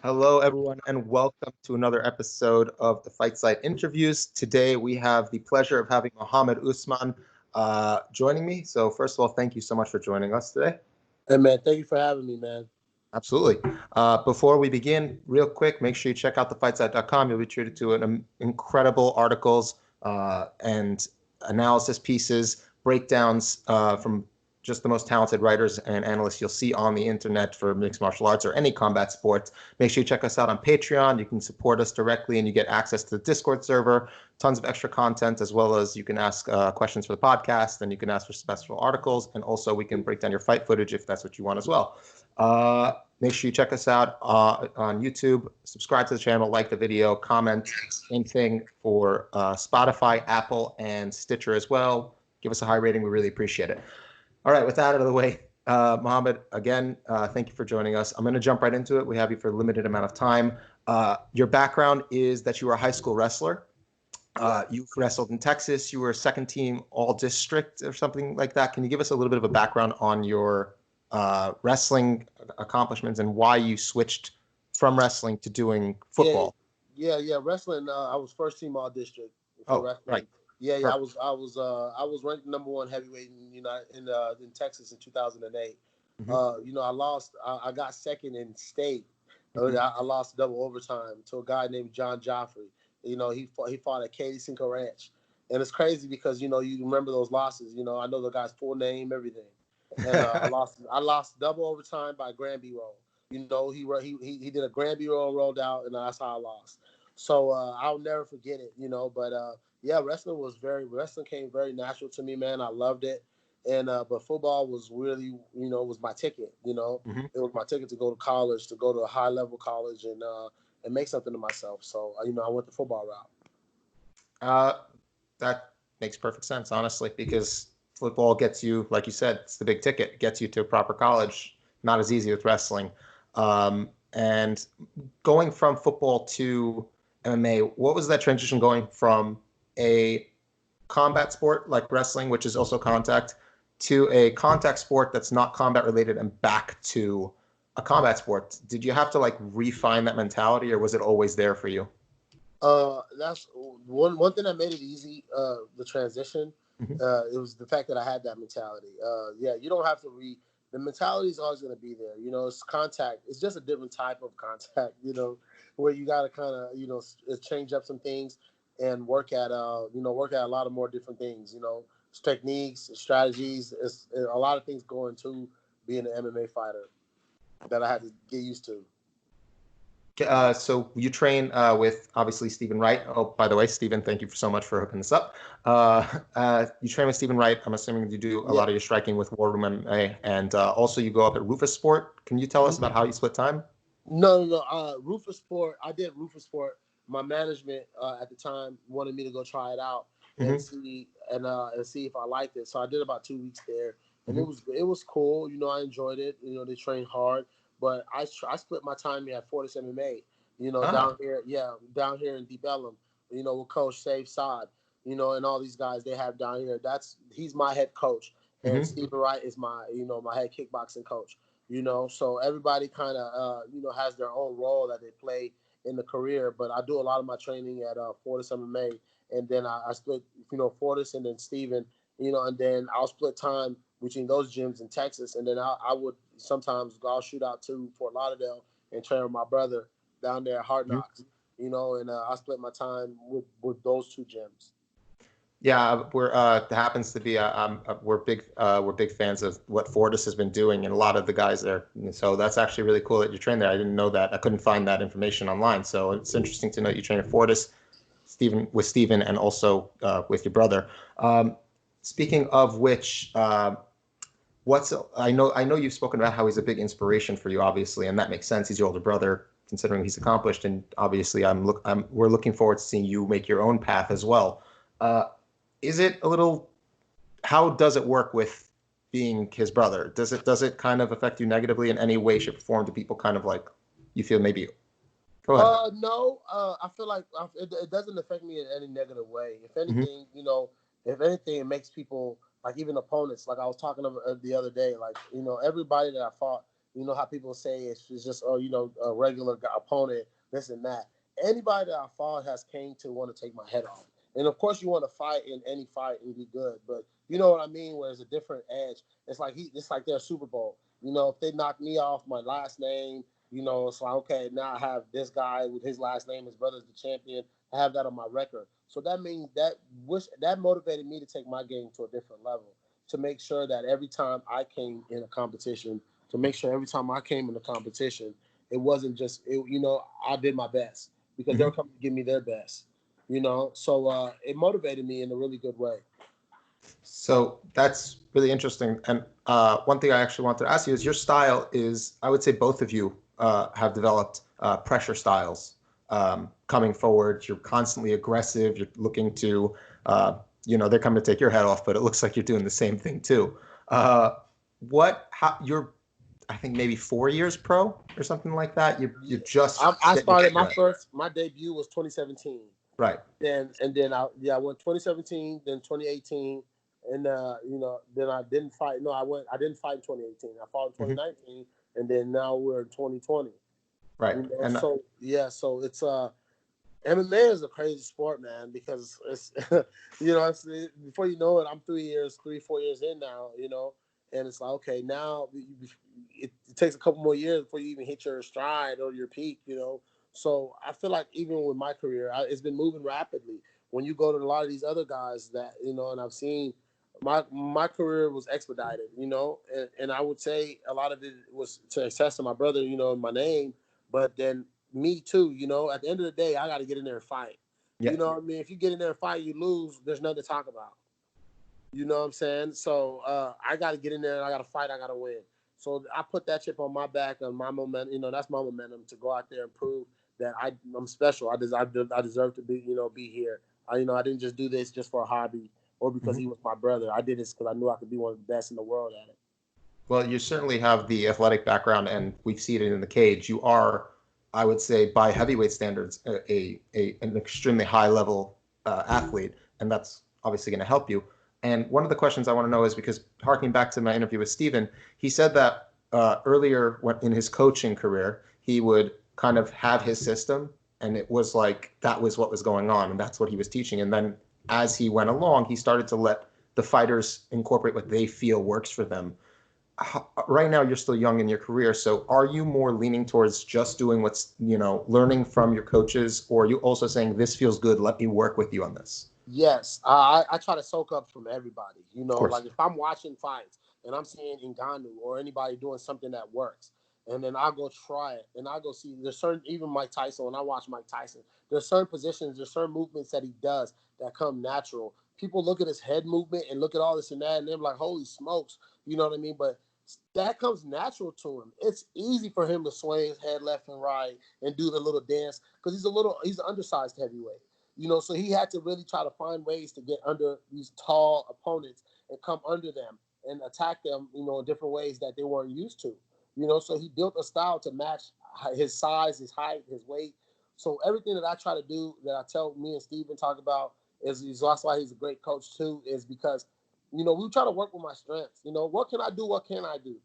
Hello, everyone, and welcome to another episode of the Fight Site Interviews. Today, we have the pleasure of having Mohammed Usman joining me. So, first of all, thank you so much for joining us today. Hey man, thank you for having me, man. Absolutely. Before we begin, real quick, make sure you check out thefightsite.com. You'll be treated to incredible articles and analysis pieces, breakdowns from just the most talented writers and analysts you'll see on the internet for mixed martial arts or any combat sports. Make sure you check us out on Patreon. You can support us directly and you get access to the Discord server, tons of extra content, as well as you can ask questions for the podcast and you can ask for special articles. And also, we can break down your fight footage if that's what you want as well. Make sure you check us out on YouTube, subscribe to the channel, like the video, comment. Same thing for Spotify, Apple, and Stitcher as well. Give us a high rating. We really appreciate it. All right, with that out of the way, Mohammed, again, thank you for joining us. I'm going to jump right into it. We have you for a limited amount of time. Your background is that you were a high school wrestler. You wrestled in Texas. You were a second team all district or something like that. Can you give us a little bit of a background on your wrestling accomplishments and why you switched from wrestling to doing football? Yeah. Wrestling. I was first team all district for wrestling. Right. Yeah. Perfect. I was ranked number one heavyweight in Texas in 2008. Mm-hmm. I lost. I got second in state. Mm-hmm. I lost double overtime to a guy named John Joffrey. He fought at Katy Cinco Ranch, and it's crazy because you remember those losses. I know the guy's full name, everything. And I lost double overtime by Granby roll. He did a Granby roll, rolled out, and that's how I lost. So I'll never forget it. But yeah, wrestling came very natural to me, man. I loved it. And but football was really, was my ticket. Mm-hmm. It was my ticket to go to college, to go to a high level college, and make something of myself. So I went the football route. That makes perfect sense, honestly, because football gets you, like you said, it's the big ticket. It gets you to a proper college. Not as easy with wrestling. And going from football to MMA, what was that transition going from a combat sport like wrestling, which is also contact, to a contact sport that's not combat related and back to a combat sport? Did you have to like refine that mentality or was it always there for you? That's one thing that made it easy. The transition, Mm-hmm. it was the fact that I had that mentality. Yeah, you don't have to the mentality is always going to be there. It's contact. It's just a different type of contact. Where you got to kind of change up some things and work at work at a lot of more different things. It's techniques, strategies. It's a lot of things go into being an MMA fighter that I had to get used to. So you train with obviously Stephen Wright. Oh, by the way, Stephen, thank you so much for hooking this up. You train with Stephen Wright. I'm assuming you do a lot of your striking with War Room MMA, and also you go up at Rufus Sport. Can you tell us about how you split time? No. Rufus Sport. I did Rufus Sport. My management at the time wanted me to go try it out and see if I liked it. So I did about 2 weeks there, and it was cool. I enjoyed it. They trained hard, but I split my time at Fortis MMA. Down here in Deep Ellum. With Coach Save Saad. And all these guys they have down here. He's my head coach, and Stephen Wright is my head kickboxing coach. So everybody kind of has their own role that they play in the career, but I do a lot of my training at Fortis MMA, and then I split Fortis and then Steven, and then I'll split time between those gyms in Texas, and then I would sometimes I'll shoot out to Fort Lauderdale and train with my brother down there at Hard Knocks, and I split my time with those two gyms. Yeah, we're happens to be we're big fans of what Fortis has been doing and a lot of the guys there. So that's actually really cool that you train there. I didn't know that. I couldn't find that information online. So it's interesting to know you train at Fortis, Stephen, and also with your brother. Speaking of which, I know you've spoken about how he's a big inspiration for you, obviously, and that makes sense. He's your older brother, considering he's accomplished, and obviously, we're looking forward to seeing you make your own path as well. Is it a little? How does it work with being his brother? Does it kind of affect you negatively in any way, shape, or form? Do people kind of like you feel maybe? Go ahead. No. I feel like it doesn't affect me in any negative way. If anything, it makes people like even opponents. Like I was talking the other day, like everybody that I fought You know how people say it's just, oh, a regular opponent, this and that. Anybody that I fought has came to want to take my head off. And of course, you want to fight in any fight and be good, but you know what I mean. Where there's a different edge. It's like their Super Bowl. If they knock me off my last name, it's like, okay, now I have this guy with his last name, his brother's the champion. I have that on my record. So that means that motivated me to take my game to a different level, to make sure that every time I came in a competition, it wasn't just I did my best because they Hmm. were coming to give me their best. So it motivated me in a really good way. So that's really interesting. And one thing I actually wanted to ask you is your style is, I would say both of you have developed pressure styles. Coming forward, you're constantly aggressive. You're looking to, they're coming to take your head off, but it looks like you're doing the same thing too. You're, I think maybe 4 years pro or something like that. You just I getting your started feet wet. my debut was 2017. Right. Then I went 2017, then 2018, and then I didn't fight. No, I didn't fight in 2018. I fought in Hmm. 2019, and then now we're in 2020. Right. And So it's MMA is a crazy sport, man, because it's before you know it, I'm 3, 4 years in now, and it's like, okay, now it takes a couple more years before you even hit your stride or your peak. So I feel like even with my career, it's been moving rapidly. When you go to a lot of these other guys that and I've seen my career was expedited, and I would say a lot of it was to success of my brother, my name, but then me too, at the end of the day, I got to get in there and fight. yeah. You know what I mean? If you get in there and fight, you lose, there's nothing to talk about. You know what I'm saying? So I got to get in there and I got to fight. I got to win. So I put that chip on my back and my momentum. That's my momentum to go out there and prove that I'm special. I deserve to be here. I didn't just do this just for a hobby or because Mhm. he was my brother. I did this because I knew I could be one of the best in the world at it. Well, you certainly have the athletic background, and we've seen it in the cage. You are, I would say, by heavyweight standards, an extremely high level athlete, and that's obviously going to help you. And one of the questions I want to know is because harking back to my interview with Steven, he said that earlier in his coaching career, he would kind of have his system, and it was like that was what was going on, and that's what he was teaching. And then as he went along, he started to let the fighters incorporate what they feel works for them. Right now you're still young in your career, so are you more leaning towards just doing what's learning from your coaches, or are you also saying this feels good, let me work with you on this? Yes, I try to soak up from everybody. Of Like course. if I'm watching fights and I'm seeing Ngannou or anybody doing something that works, and then I'll go try it, and I'll go see. There's certain, even Mike Tyson. When I watch Mike Tyson, there's certain positions, there's certain movements that he does that come natural. People look at his head movement and look at all this and that, and they're like, "Holy smokes!" You know what I mean? But that comes natural to him. It's easy for him to sway his head left and right and do the little dance because he's an undersized heavyweight. So he had to really try to find ways to get under these tall opponents and come under them and attack them, in different ways that they weren't used to. So he built a style to match his size, his height, his weight. So everything that I try to do, that I tell me and Steven talk about, is that's why he's a great coach too, is because, we try to work with my strengths. What can I do? What can I do?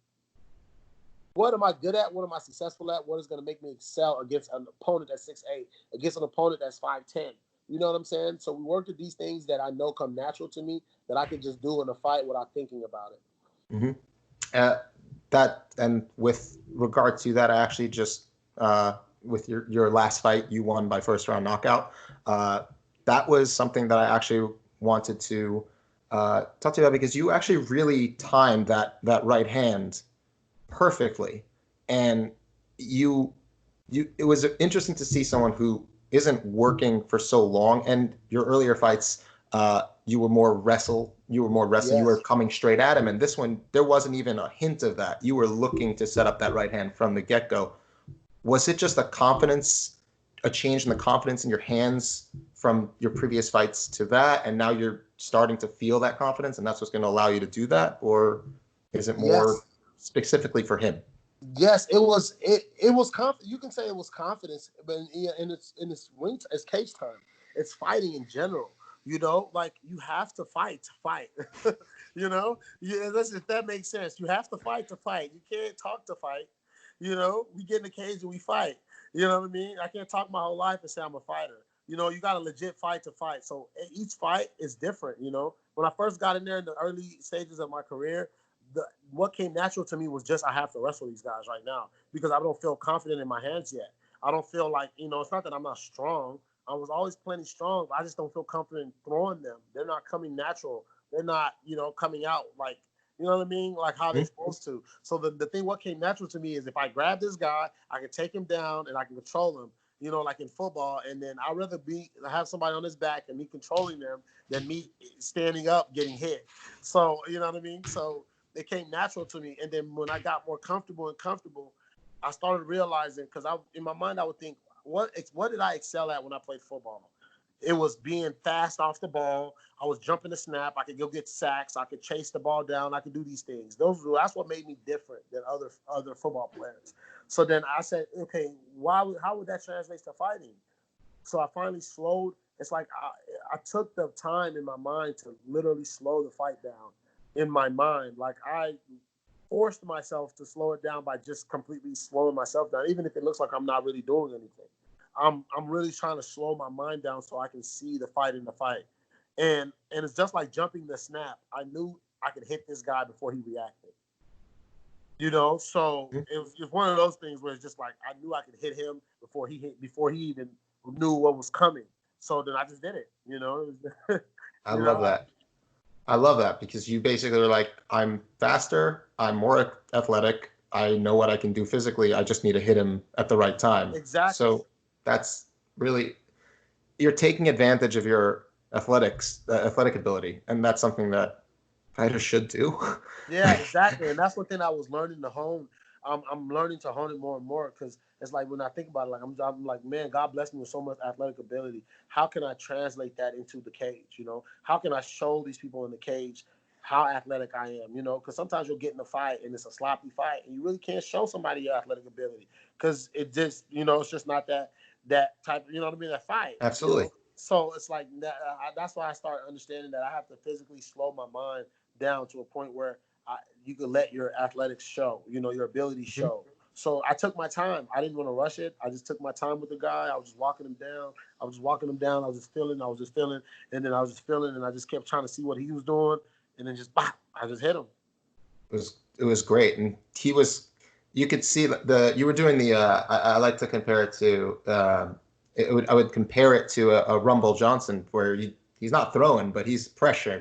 What am I good at? What am I successful at? What is going to make me excel against an opponent that's 6'8", against an opponent that's 5'10"? You know what I'm saying? So we work at these things that I know come natural to me that I can just do in a fight without thinking about it. Hmm. uh, that, and with regard to that, I actually just with your last fight, you won by first round knockout. uh, that was something that I actually wanted to talk to you about, because you actually really timed that right hand perfectly. And you it was interesting to see someone who isn't working for so long. And your earlier fights, you were more wrestling, you were Yes. coming straight at him, and this one there wasn't even a hint of that. You were looking to set up that right hand from the get-go. Was it just a change in the confidence in your hands from your previous fights to that, and now you're starting to feel that confidence, and that's what's going to allow you to do that? Or is it more Yes. specifically for him? Yes, it was you can say it was confidence, but it's cage time. It's fighting in general. Like you have to fight to fight. Yeah, if that makes sense. You have to fight to fight. You can't talk to fight. You know, we get in the cage and we fight. You know what I mean? I can't talk my whole life and say I'm a fighter. You know, you got to legit fight to fight. So each fight is different. You know, when I first got in there in the early stages of my career, what came natural to me was just I have to wrestle these guys right now because I don't feel confident in my hands yet. I don't feel like, you know, it's not that I'm not strong. I was always plenty strong, but I just don't feel confident throwing them. They're not coming natural. They're not, you know, coming out like, you know what I mean? Like how they're supposed to. So the thing, what came natural to me is if I grab this guy, I can take him down and I can control him, you know, like in football. And then I'd rather have somebody on his back and me controlling them than me standing up getting hit. So, you know what I mean? So it came natural to me. And then when I got more comfortable, I started realizing, because in my mind I would think, what did I excel at when I played football? It was being fast off the ball. I was jumping the snap. I could go get sacks. I could chase the ball down. I could do these things. That's what made me different than other football players. So then I said, okay, how would that translate to fighting? So I finally slowed. It's like I took the time in my mind to literally slow the fight down in my mind. Like I forced myself to slow it down by just completely slowing myself down, even if it looks like I'm not really doing anything. I'm really trying to slow my mind down so I can see the fight in the fight. And it's just like jumping the snap. I knew I could hit this guy before he reacted. You know, so it was one of those things where it's just like I knew I could hit him before he even knew what was coming. So then I just did it. You know, I you love know. that. I love that because you basically are like, I'm faster, I'm more athletic, I know what I can do physically. I just need to hit him at the right time. Exactly. So that's really, you're taking advantage of your athletic ability, and that's something that fighters should do. Yeah, exactly. And that's one thing I was learning to hone. I'm learning to hone it more and more because it's like when I think about it, like I'm like, man, God bless me with so much athletic ability. How can I translate that into the cage? You know, how can I show these people in the cage how athletic I am? You know, because sometimes you'll get in a fight and it's a sloppy fight, and you really can't show somebody your athletic ability because it just, you know, it's just not that type. You know what I mean? That fight. You Absolutely. know. So it's like that. That's why I started understanding that I have to physically slow my mind down to a point where you could let your athletics show, you know, your ability Mhm. show. So I took my time. I didn't want to rush it. I just took my time with the guy. I was just walking him down. I was just walking him down. I was just feeling. And then I was just feeling, and I just kept trying to see what he was doing, and then just bop, I just hit him. It was great, and he was. You could see you were doing the. I like to compare it to. I would compare it to a Rumble Johnson, where he's not throwing, but he's Yes, you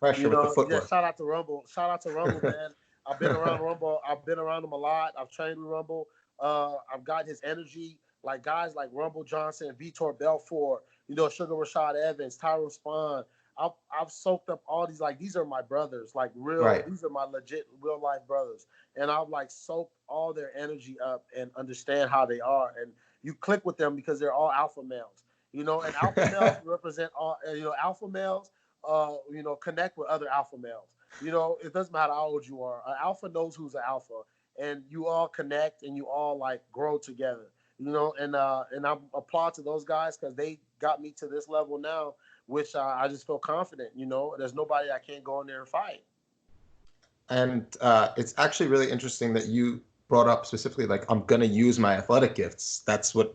pressure with the know, yeah. footwork. Shout out to Rumble. Shout out to Rumble, man. I've been around Rumble. I've been around him a lot. I've trained with Rumble. I've got his energy. Like guys like Rumble Johnson, Vitor Belfort, you know, Sugar Rashad Evans, Tyrone Spahn. I've soaked up all these. Like these are my brothers. Like real. Right. These are my legit real life brothers. And I've like soaked all their energy up and understand how they are. And you click with them because they're all alpha males. You know, and alpha males represent all. You know, alpha males you know, connect with other alpha males. You know, it doesn't matter how old you are. An alpha knows who's an alpha, and you all connect and you all like grow together. You know, and I applaud to those guys because they got me to this level now, which I just feel confident. You know, there's nobody I can't go in there and fight. And it's actually really interesting that you brought up specifically, like, I'm going to use my athletic gifts.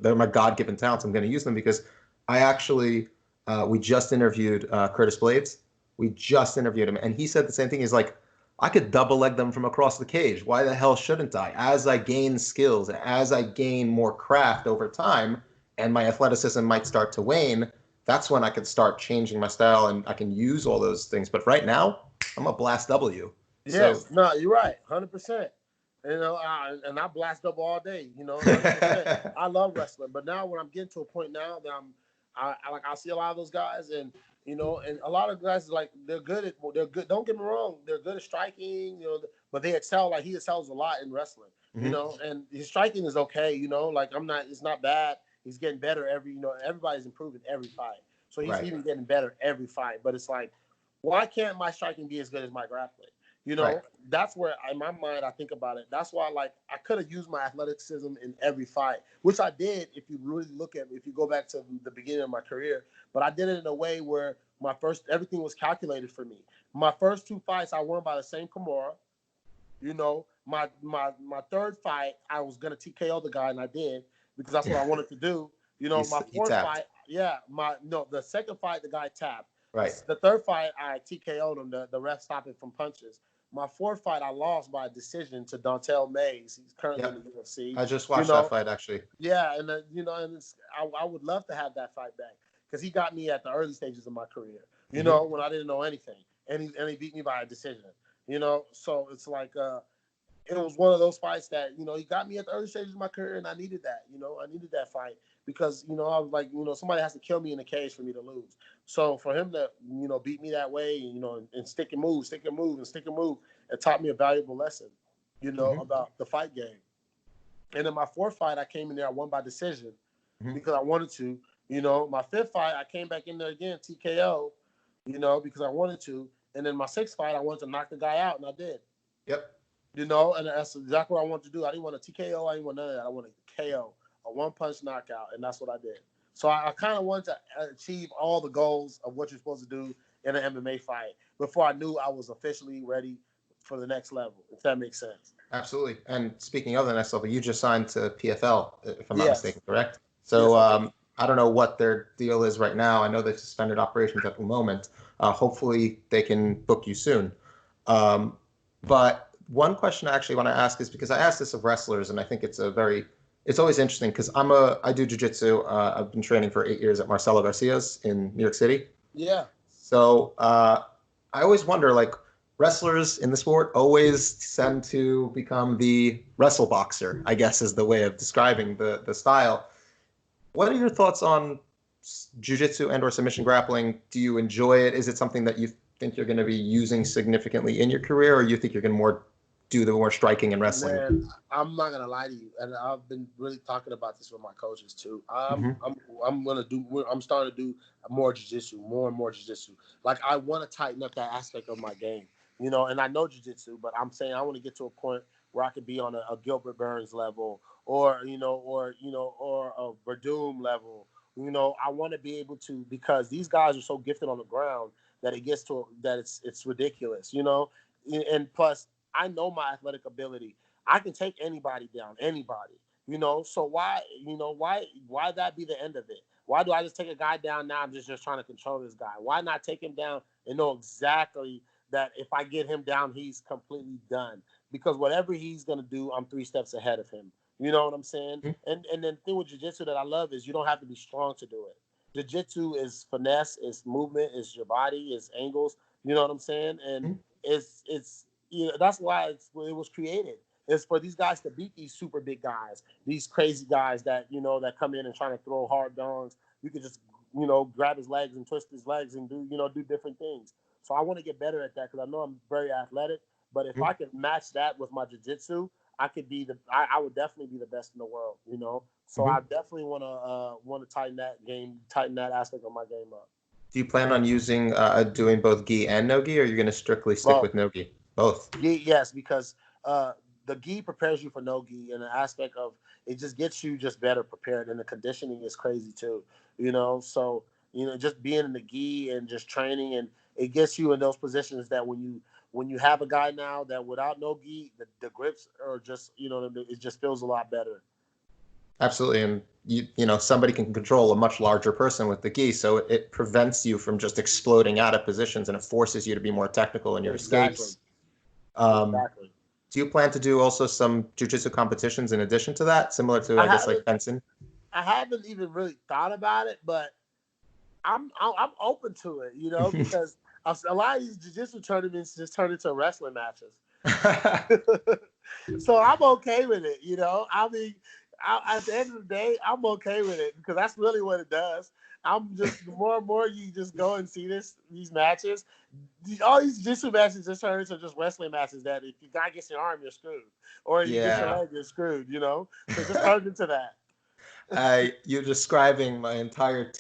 They're my God-given talents. I'm going to use them because I actually, we just interviewed Curtis Blades. We just interviewed him, and he said the same thing. He's like, I could double leg them from across the cage. Why the hell shouldn't I? As I gain skills, as I gain more craft over time, and my athleticism might start to wane, that's when I could start changing my style and I can use all those things. But right now, I'm a blast W. So Yes, no, you're right, 100%. You know, and I blast up all day. You know, 100%. I love wrestling, but now when I'm getting to a point now that I see a lot of those guys, and you know, and a lot of guys like they're good. Don't get me wrong, they're good at striking. You know, but they excel. Like he excels a lot in wrestling. You Mhm. know, and his striking is okay. You know, like it's not bad. He's getting better every. You know, everybody's improving every fight. So he's Right, even getting better every fight. But it's like, why can't my striking be as good as my grappling? You right. know, that's where in my mind I think about it. That's why like I could have used my athleticism in every fight, which I did. If you really look at, if you go back to the beginning of my career, but I did it in a way where everything was calculated for me. My first two fights I won by the same Kimura. You know, My third fight, I was gonna TKO the guy, and I did because that's what I wanted to do. You know, my He fourth tapped. fight, yeah, the second fight, the guy tapped. Right. The third fight, I TKO'd him. The ref stopped it from punches. My fourth fight, I lost by decision to Dontel Mays. He's currently in the Yep. UFC. I just You watched that know, fight actually. yeah, and I would love to have that fight back because he got me at the early stages of my career. You know, when I didn't know anything, and he beat me by a decision. You know, so it's like it was one of those fights that, he got me at the early stages of my career, and I needed that. I needed that fight because, I was like, somebody has to kill me in the cage for me to lose. So for him to, beat me that way, and stick and move, stick and move, and stick and move, it taught me a valuable lesson, about the fight game. And in my fourth fight, I came in there, I won by decision because I wanted to. My fifth fight, I came back in there again, TKO, because I wanted to. And then my sixth fight, I wanted to knock the guy out, and I did. Yep. And that's exactly what I wanted to do. I didn't want a TKO. I didn't want none of that. I wanted a KO, a one-punch knockout, and that's what I did. So I kind of wanted to achieve all the goals of what you're supposed to do in an MMA fight before I knew I was officially ready for the next level, if that makes sense. Absolutely. And speaking of the next level, you just signed to PFL, if I'm not Yes. mistaken, correct? Yes, So I did. I don't know what their deal is right now. I know they suspended operations at the moment. Hopefully they can book you soon. But one question I actually want to ask is because I asked this of wrestlers, and I think it's always interesting because I do jujitsu. I've been training for 8 years at Marcelo Garcia's in New York City. Yeah. So I always wonder, like, wrestlers in the sport always tend to become the wrestle boxer, I guess is the way of describing the style. What are your thoughts on jiu-jitsu and or submission grappling? Do you enjoy it? Is it something that you think you're going to be using significantly in your career, or you think you're going to more do the more striking and wrestling? Man, I'm not gonna lie to you, and I've been really talking about this with my coaches too. I'm starting to do more jiu-jitsu, more and more jiu-jitsu. Like I want to tighten up that aspect of my game, and I know jiu-jitsu, but I'm saying I want to get to a point where I could be on a Gilbert Burns level, or a Verdum level. I want to be able to, because these guys are so gifted on the ground that it gets to that it's ridiculous, and plus I know my athletic ability. I can take anybody down, anybody. So why that be the end of it? Why do I just take a guy down now? I'm just trying to control this guy. Why not take him down and know exactly that if I get him down, he's completely done? Because whatever he's gonna do, I'm 3 steps ahead of him. You know what I'm saying? And then the thing with jiu-jitsu that I love is you don't have to be strong to do it. Jiu-jitsu is finesse, it's movement, it's your body, it's angles. You know what I'm saying? And it's that's why it was created. It's for these guys to beat these super big guys, these crazy guys that that come in and trying to throw hard dongs. You could just grab his legs and twist his legs and do different things. So I want to get better at that because I know I'm very athletic. But if I could match that with my jiu-jitsu, I could be I would definitely be the best in the world. So I definitely want to tighten that game, tighten that aspect of my game up. Do you plan on using doing both gi and no gi, or are you going to strictly stick Both. with no gi? Both. Yes, because the gi prepares you for no gi, and the aspect of it just gets you just better prepared, and the conditioning is crazy too. So just being in the gi and just training, and it gets you in those positions that when you have a guy now that without no gi, the grips are just it just feels a lot better. Absolutely, and somebody can control a much larger person with the gi, so it prevents you from just exploding out of positions, and it forces you to be more technical in your Exactly. escapes. Exactly. Do you plan to do also some jiu-jitsu competitions in addition to that, similar to I guess like fencing? I haven't even really thought about it, but I'm open to it, because a lot of these jiu-jitsu tournaments just turn into wrestling matches. So I'm okay with it, I mean, at the end of the day, I'm okay with it because that's really what it does. I'm just the more and more you just go and see these matches, all these jiu-jitsu matches just turn into just wrestling matches that if your guy gets your arm, you're screwed, or you get your leg, you're screwed. So it just turns into that. You're describing my entire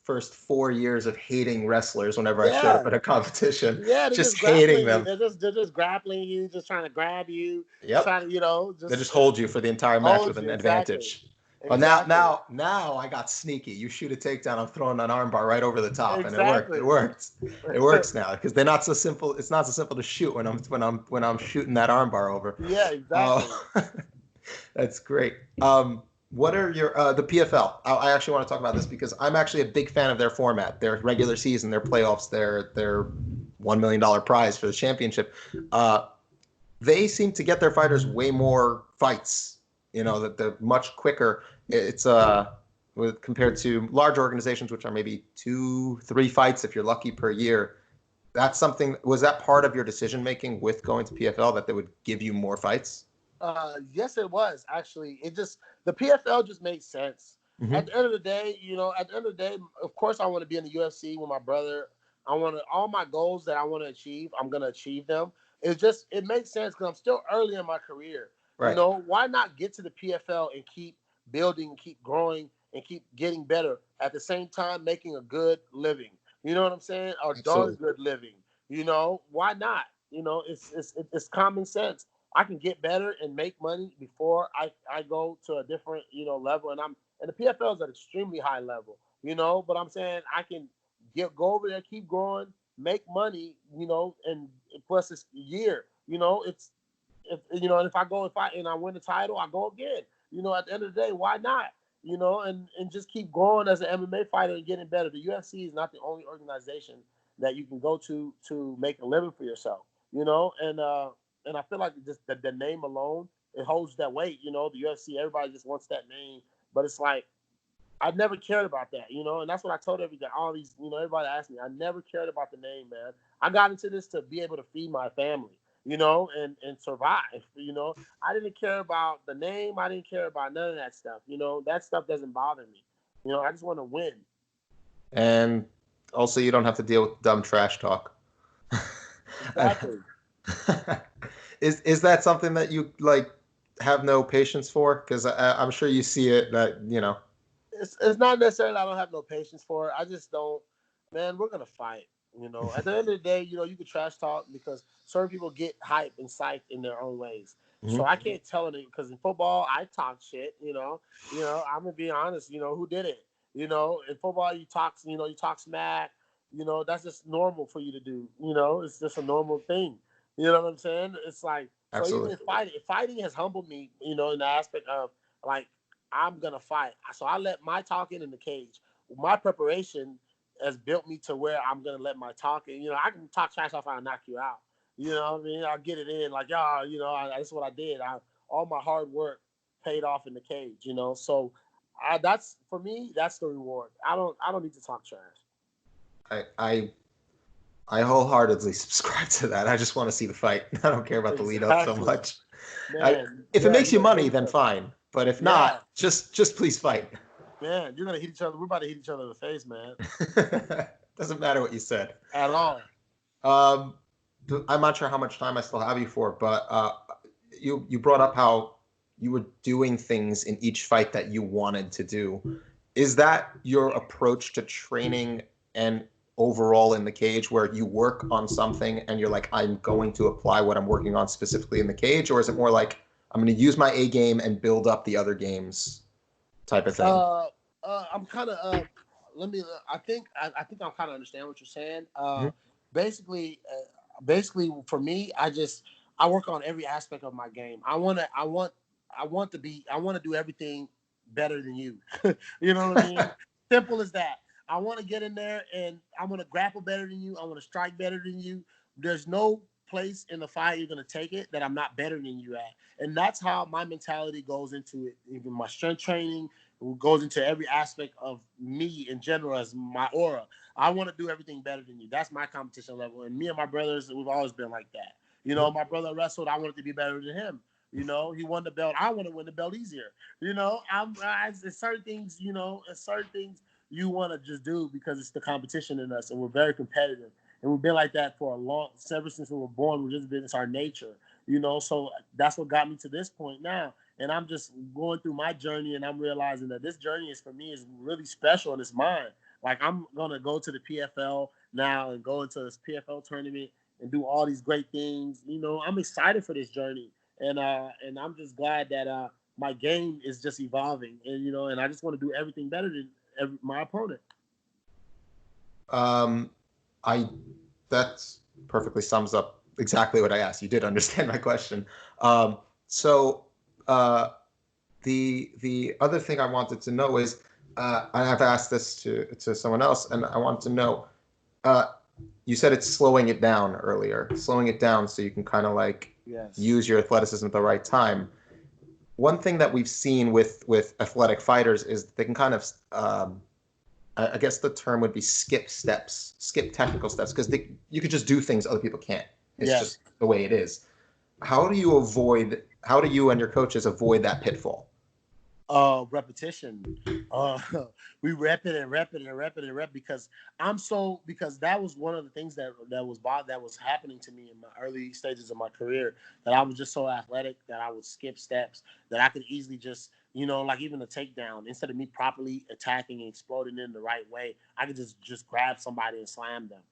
first 4 years of hating wrestlers whenever I showed up at a competition. Yeah, they're just just hating grappling you. them. They're just grappling you, just trying to grab you. Yep. Trying to, They just hold you for the entire match with an exactly. advantage. Oh, now, Exactly. now, now I got sneaky. You shoot a takedown, I'm throwing an armbar right over the top, and it worked. It Exactly. worked. It works now because they're not so simple. It's not so simple to shoot when I'm shooting that armbar over. Yeah, exactly. That's great. What are your the PFL? I actually want to talk about this because I'm actually a big fan of their format, their regular season, their playoffs, their $1 million prize for the championship. They seem to get their fighters way more fights. You know that they're much quicker. It's compared to large organizations, which are maybe 2, 3 fights if you're lucky per year. That's something. Was that part of your decision making with going to PFL that they would give you more fights? Yes, it was actually. It just the PFL just made sense. At Mm-hmm. the end of the day, at the end of the day, of course, I want to be in the UFC with my brother. I want to all my goals that I want to achieve. I'm gonna achieve them. It makes sense because I'm still early in my career. Right. Why not get to the PFL and keep building, keep growing, and keep getting better at the same time making a good living. You know what I'm saying? A darn Absolutely. good living. Why not? It's common sense. I can get better and make money before I go to a different level, and the PFL is at an extremely high level, but I'm saying I can go over there, keep growing, make money, and plus it's a year, it's and if I win the title, I go again. At the end of the day, why not? And just keep growing as an MMA fighter and getting better. The UFC is not the only organization that you can go to make a living for yourself. And I feel like just the name alone, it holds that weight. The UFC, everybody just wants that name, but it's like I never cared about that, and that's what I told all these, everybody asked me. I never cared about the name, man. I got into this to be able to feed my family, and survive. I didn't care about the name. I didn't care about none of that stuff. That stuff doesn't bother me. I just want to win. And also, you don't have to deal with dumb trash talk. Exactly. Is that something that you like have no patience for? Because I'm sure you see it that It's not necessarily I don't have no patience for it. I just don't. Man, we're gonna fight. At the end of the day, you can trash talk because certain people get hype and psyched in their own ways. So Mhm. I can't tell it because in football I talk shit. I'm gonna be honest. Who did it? In football you talk. You talk smack. That's just normal for you to do. It's just a normal thing. You know what I'm saying? It's like so even Absolutely. in fighting has humbled me. In the aspect of like I'm gonna fight. So I let my talking in the cage. My preparation has built me to where I'm gonna let my talking. I can talk trash off and knock you out. You know what I mean? I'll get it in like, yeah, that's what I did. All my hard work paid off in the cage. So that's for me. That's the reward. I don't need to talk trash. I I I wholeheartedly subscribe to that. I just want to see the fight. I don't care about the lead up so Exactly, much. man. If it Yeah, makes you're you gonna hit money, each then other. fine. But if Yeah, not, just please fight. man, you're gonna hit each other. We're about to hit each other in the face, man. Doesn't matter what you said. At all. Um, I'm not sure how much time I still have you for, but you brought up how you were doing things in each fight that you wanted to do. Is that your approach to training and overall in the cage, where you work on something and you're like, I'm going to apply what I'm working on specifically in the cage, or is it more like I'm going to use my A game and build up the other games type of thing? Uh, I'm kind of let me. I think I'm kind of understand what you're saying. Mhm. Basically, for me, I work on every aspect of my game. I want to do everything better than you. You know what I mean? Simple as that. I want to get in there and I want to grapple better than you. I want to strike better than you. There's no place in the fight you're going to take it that I'm not better than you at. And that's how my mentality goes into it. Even my strength training, goes into every aspect of me in general as my aura. I want to do everything better than you. That's my competition level. And me and my brothers, we've always been like that. My brother wrestled. I wanted to be better than him. He won the belt. I want to win the belt easier. It's certain things. It's certain things you want to just do because it's the competition in us, and we're very competitive. And we've been like that for ever since we were born. We've just been, it's our nature. So that's what got me to this point now. And I'm just going through my journey, and I'm realizing that this journey is for me is really special and it's mine. Like I'm gonna go to the PFL now and go into this PFL tournament and do all these great things. I'm excited for this journey, and I'm just glad that my game is just evolving, and and I just want to do everything better than my opponent. I that perfectly sums up exactly what I asked. You did understand my question. So the other thing I wanted to know is, and I've asked this to someone else, and I want to know. You said it's slowing it down earlier, slowing it down so you can kind of like use your athleticism at the right time. One thing that we've seen with athletic fighters is they can kind of I guess the term would be skip steps, skip technical steps, because you could just do things other people can't. It's just the way it is. How do you and your coaches avoid that pitfall? Repetition. We rep it and rep it and rep it and rep because that was one of the things that was happening to me in my early stages of my career, that I was just so athletic that I would skip steps, that I could easily just like even a takedown, instead of me properly attacking and exploding in the right way, I could just grab somebody and slam them.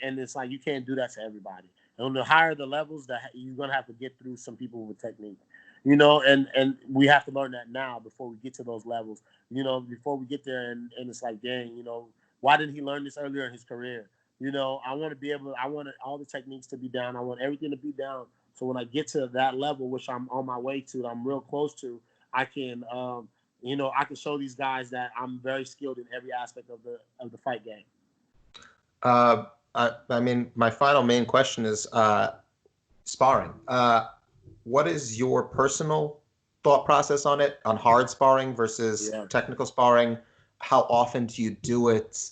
And it's like you can't do that to everybody. And the higher the levels, that you're gonna have to get through some people with technique. And we have to learn that now before we get to those levels, before we get there. And it's like, dang, why didn't he learn this earlier in his career? I want all the techniques to be down. I want everything to be down. So when I get to that level, which I'm on my way to, I'm real close to, I can, I can show these guys that I'm very skilled in every aspect of the fight game. I mean, my final main question is sparring. What is your personal thought process on it, on hard sparring versus technical sparring? How often do you do it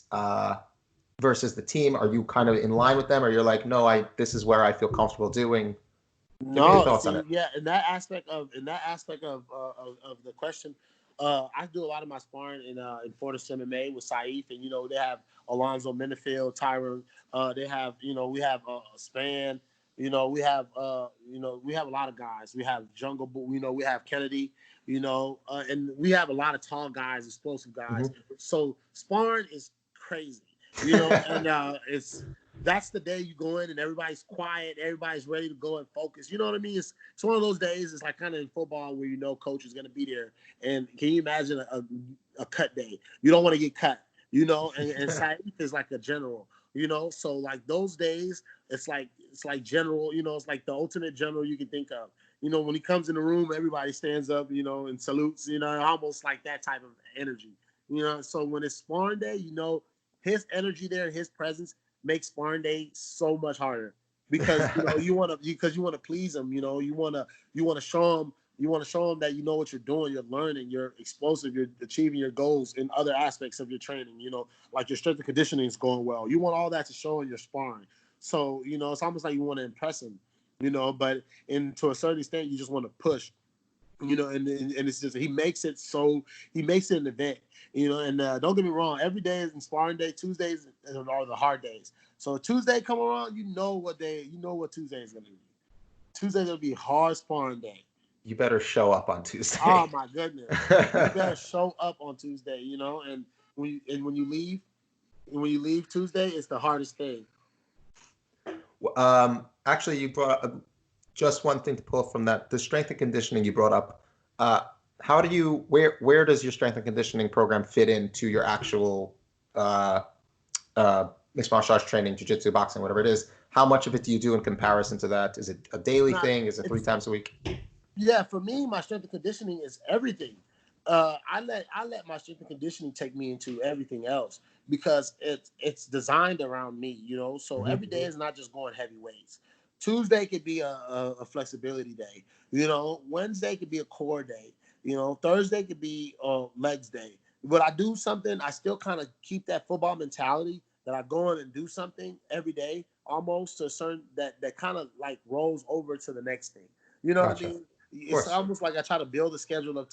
versus the team? Are you kind of in line with them, or you're like, no, this is where I feel comfortable doing? Give me your thoughts on it. Yeah, in that aspect of the question, I do a lot of my sparring in Fortis MMA with Saif, and they have Alonzo Minifield, Tyron. They have we have Span. We have we have a lot of guys. We have Jungle Boy. We have Kennedy. And we have a lot of tall guys, explosive guys. Mm-hmm. So sparring is crazy. And that's the day you go in and everybody's quiet, everybody's ready to go and focus. You know what I mean? It's one of those days. It's like kind of in football where coach is going to be there. And can you imagine a cut day? You don't want to get cut. And Saif is like a general. So like those days, it's like general. It's like the ultimate general you can think of. When he comes in the room, everybody stands up, and salutes. Almost like that type of energy. So when it's sparring day, his energy there, his presence makes sparring day so much harder, because you want to please him. You want to show him. You want to show them that you know what you're doing, you're learning, you're explosive, you're achieving your goals in other aspects of your training, like your strength and conditioning is going well. You want all that to show in your sparring. So, it's almost like you want to impress him, but to a certain extent, you just want to push, and it's just, he makes it an event, and don't get me wrong, every day is sparring day. Tuesdays are the hard days. So Tuesday come around, what Tuesday is going to be. Tuesday's going to be hard sparring day. You better show up on Tuesday. Oh my goodness! You better show up on Tuesday. And when you leave Tuesday, it's the hardest thing. Actually, you brought up just one thing to pull from that. The strength and conditioning you brought up. Where does your strength and conditioning program fit into your actual mixed martial arts training, jiu-jitsu, boxing, whatever it is? How much of it do you do in comparison to that? Is it a daily thing? Is it 3 times a week? Yeah, for me, my strength and conditioning is everything. I let my strength and conditioning take me into everything else, because it's designed around me, So mm-hmm. Every day is not just going heavy weights. Tuesday could be a flexibility day, Wednesday could be a core day, Thursday could be legs day. But I do something, I still kind of keep that football mentality that I go in and do something every day, almost to a certain that kind of like rolls over to the next thing. You know Gotcha. What I mean? It's almost like I try to build a schedule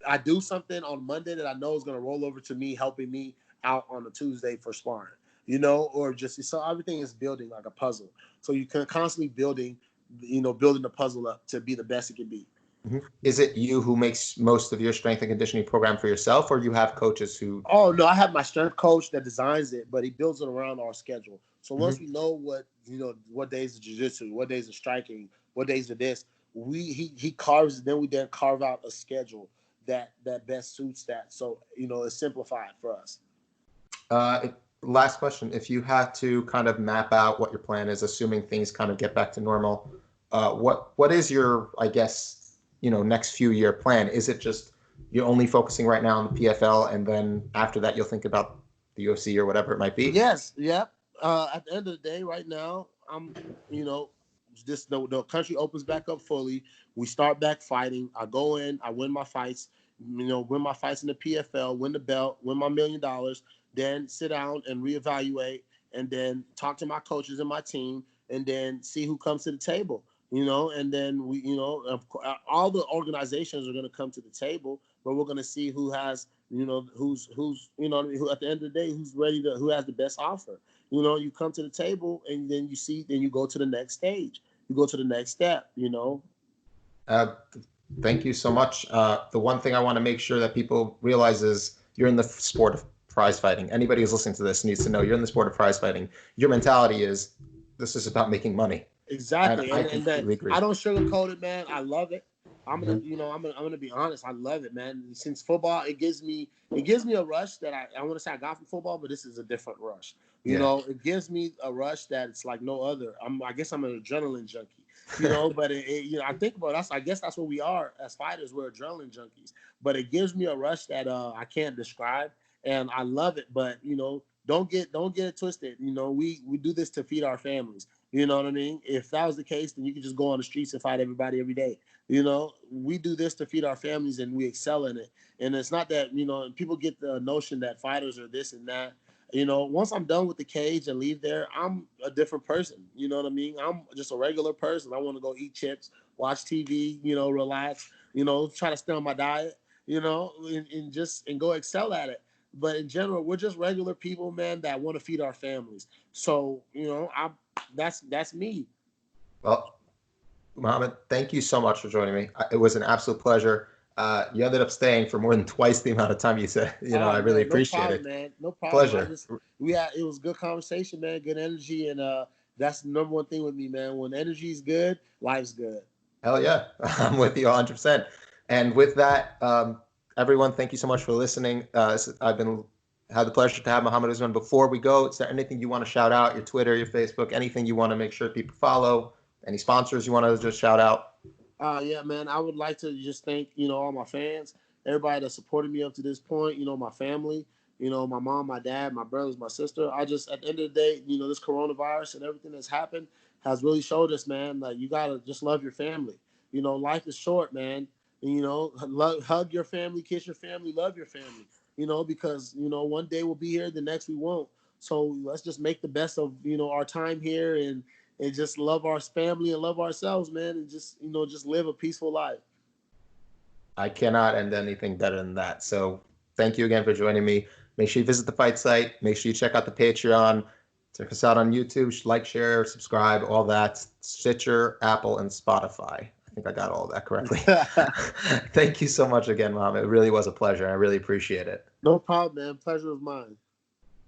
I do something on Monday that I know is going to roll over to me, helping me out on a Tuesday for sparring, or just, so everything is building like a puzzle. So you can constantly building the puzzle up to be the best it can be. Mm-hmm. Is it you who makes most of your strength and conditioning program for yourself, or you have coaches who? Oh, no, I have my strength coach that designs it, but he builds it around our schedule. So once mm-hmm. we know what days of jiu-jitsu, what days of striking, what days of this, he carves. Then we carve out a schedule that best suits that. So it's simplified for us. Last question. If you had to kind of map out what your plan is, assuming things kind of get back to normal, what is your, I guess, next few year plan? Is it just you're only focusing right now on the PFL, and then after that you'll think about the UFC or whatever it might be? Yes, yep. At the end of the day, right now, I'm, just the country opens back up fully. We start back fighting. I go in, I win my fights, win my fights in the PFL, win the belt, win my $1 million, then sit down and reevaluate, and then talk to my coaches and my team, and then see who comes to the table. And then we, all the organizations are going to come to the table, but we're going to see who has, who's, who at the end of the day, who has the best offer. You come to the table, and then you go to the next stage. You go to the next step. Thank you so much. The one thing I want to make sure that people realize is you're in the sport of prize fighting. Anybody who's listening to this needs to know you're in the sport of prize fighting. Your mentality is this is about making money. Exactly, and I completely agree. I don't sugarcoat it, man. I love it. I'm gonna be honest. I love it, man. Since football, it gives me a rush that I want to say I got from football, but this is a different rush. It gives me a rush that it's like no other. I guess I'm an adrenaline junkie. But I think about us. I guess that's what we are as fighters. We're adrenaline junkies. But it gives me a rush that I can't describe, and I love it. But don't get it twisted. We do this to feed our families. You know what I mean? If that was the case, then you could just go on the streets and fight everybody every day. We do this to feed our families, and we excel in it. And it's not that, people get the notion that fighters are this and that. Once I'm done with the cage and leave there, I'm a different person. You know what I mean? I'm just a regular person. I want to go eat chips, watch TV, relax, try to stay on my diet, and go excel at it. But in general, we're just regular people, man, that want to feed our families. So, that's me. Well, Mohammed, thank you so much for joining me. It was an absolute pleasure. You ended up staying for more than twice the amount of time you said. I really appreciate it. Man. No problem. Pleasure. It was good conversation, man. Good energy, and that's the number one thing with me, man. When energy is good, life's good. Hell yeah, I'm with you 100%. And with that, everyone, thank you so much for listening. I've had the pleasure to have Mohammed Usman. Before we go, is there anything you want to shout out? Your Twitter, your Facebook, anything you want to make sure people follow? Any sponsors you want to just shout out? Yeah, man. I would like to just thank, all my fans, everybody that supported me up to this point, my family, my mom, my dad, my brothers, my sister. At the end of the day, this coronavirus and everything that's happened has really showed us, man, like you got to just love your family. Life is short, man. Hug your family, kiss your family, love your family, because, one day we'll be here, the next we won't. So let's just make the best of, our time here and just love our family and love ourselves, man, and just live a peaceful life. I cannot end anything better than that. So thank you again for joining me. Make sure you visit the fight site. Make sure you check out the Patreon. Check us out on YouTube. Like, share, subscribe, all that. Stitcher, Apple, and Spotify. I think I got all of that correctly. Thank you so much again, Mohammed. It really was a pleasure. I really appreciate it. No problem, man. Pleasure was mine.